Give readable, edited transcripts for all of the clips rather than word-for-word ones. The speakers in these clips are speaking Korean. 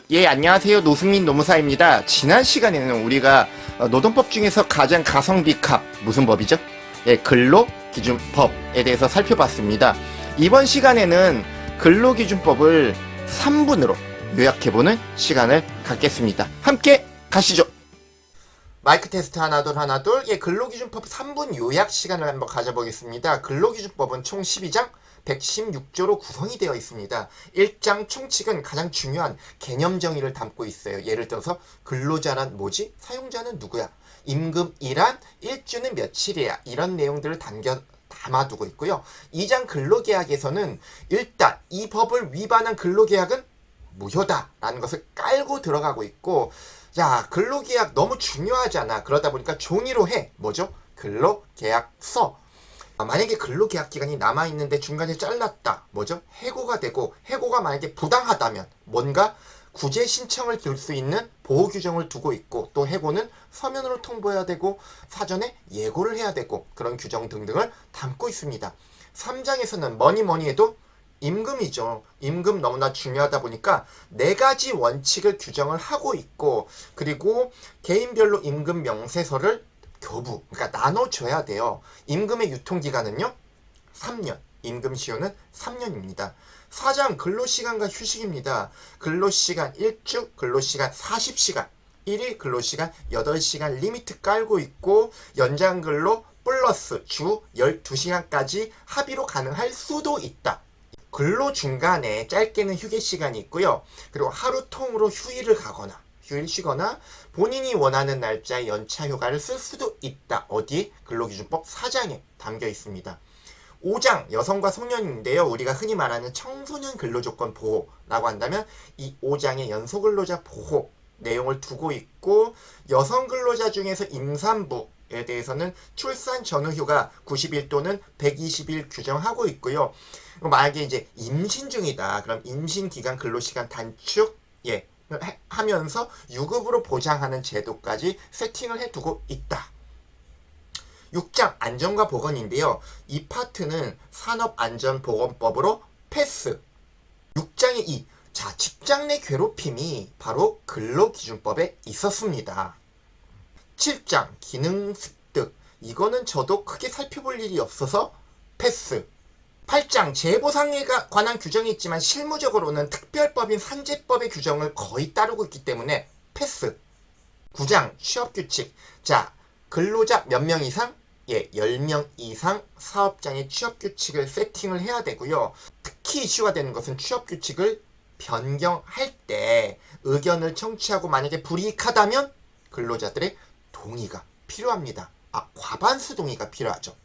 예, 안녕하세요. 노승민 노무사입니다. 지난 시간에는 우리가 노동법 중에서 가장 가성비 값, 무슨 법이죠? 예, 근로기준법에 대해서 살펴봤습니다. 이번 시간에는 근로기준법을 3분으로 요약해보는 시간을 갖겠습니다. 함께 가시죠. 마이크 테스트 하나 둘. 예, 근로기준법 3분 요약 시간을 한번 가져보겠습니다. 근로기준법은 총 12장 116조로 구성이 되어 있습니다. 1장 총칙은 가장 중요한 개념 정의를 담고 있어요. 예를 들어서 근로자란 뭐지? 사용자는 누구야? 임금이란 일주는 며칠이야? 이런 내용들을 담아두고 있고요. 2장 근로계약에서는 일단 이 법을 위반한 근로계약은 무효다라는 것을 깔고 들어가고 있고, 야, 근로계약 너무 중요하잖아. 그러다 보니까 종이로 해. 뭐죠? 근로계약서. 만약에 근로계약 기간이 남아있는데 중간에 잘랐다. 뭐죠? 해고가 되고, 해고가 만약에 부당하다면 뭔가 구제 신청을 줄 수 있는 보호 규정을 두고 있고, 또 해고는 서면으로 통보해야 되고 사전에 예고를 해야 되고, 그런 규정 등등을 담고 있습니다. 3장에서는 뭐니 해도 임금이죠. 임금 너무나 중요하다 보니까 4가지 원칙을 규정을 하고 있고, 그리고 개인별로 임금 명세서를 그러니까 나눠줘야 돼요. 임금의 유통기간은요 3년, 임금시효는 3년입니다. 4장 근로시간과 휴식입니다. 근로시간 1주, 근로시간 40시간, 1일 근로시간 8시간 리미트 깔고 있고, 연장근로 플러스 주 12시간까지 합의로 가능할 수도 있다. 근로 중간에 짧게는 휴게 시간이 있고요. 그리고 하루 통으로 휴일을 가거나 휴일 쉬거나 본인이 원하는 날짜에 연차 휴가를 쓸 수도 있다. 어디? 근로기준법 4장에 담겨 있습니다. 5장 여성과 소년인데요. 우리가 흔히 말하는 청소년 근로조건 보호라고 한다면 이 5장의 연소근로자 보호 내용을 두고 있고, 여성 근로자 중에서 임산부에 대해서는 출산 전후 휴가 90일 또는 120일 규정하고 있고요. 만약에 이제 임신 중이다. 그럼 임신 기간 근로시간 단축 하면서 유급으로 보장하는 제도까지 세팅을 해두고 있다. 6장 안전과 보건인데요. 이 파트는 산업안전보건법으로 패스. 6장의 2. 자, 직장 내 괴롭힘이 바로 근로기준법에 있었습니다. 7장 기능습득. 이거는 저도 크게 살펴볼 일이 없어서 패스. 8장 재보상에 관한 규정이 있지만 실무적으로는 특별법인 산재법의 규정을 거의 따르고 있기 때문에 패스. 9장 취업규칙. 자, 근로자 몇 명 이상? 예, 10명 이상 사업장의 취업규칙을 세팅을 해야 되고요. 특히 이슈가 되는 것은 취업규칙을 변경할 때 의견을 청취하고 만약에 불이익하다면 근로자들의 동의가 필요합니다. 과반수 동의가 필요하죠.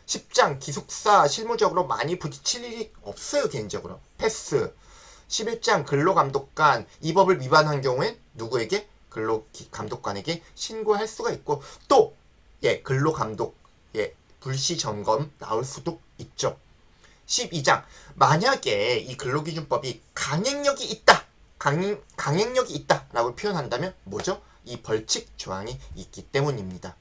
10장 기숙사 실무적으로 많이 부딪힐 일이 없어요. 개인적으로 패스. 11장 근로감독관. 이 법을 위반한 경우엔 누구에게? 근로감독관에게 신고할 수가 있고, 또 근로감독 불시 점검 나올 수도 있죠. 12장 만약에 이 근로기준법이 강행력이 있다, 강행력이 있다라고 표현한다면 뭐죠? 이 벌칙 조항이 있기 때문입니다.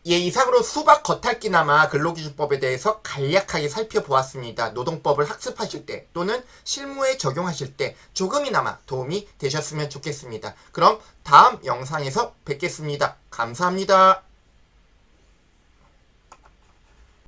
예, 이상으로 수박 겉핥기나마 근로기준법에 대해서 간략하게 살펴보았습니다. 노동법을 학습하실 때 또는 실무에 적용하실 때 조금이나마 도움이 되셨으면 좋겠습니다. 그럼 다음 영상에서 뵙겠습니다. 감사합니다.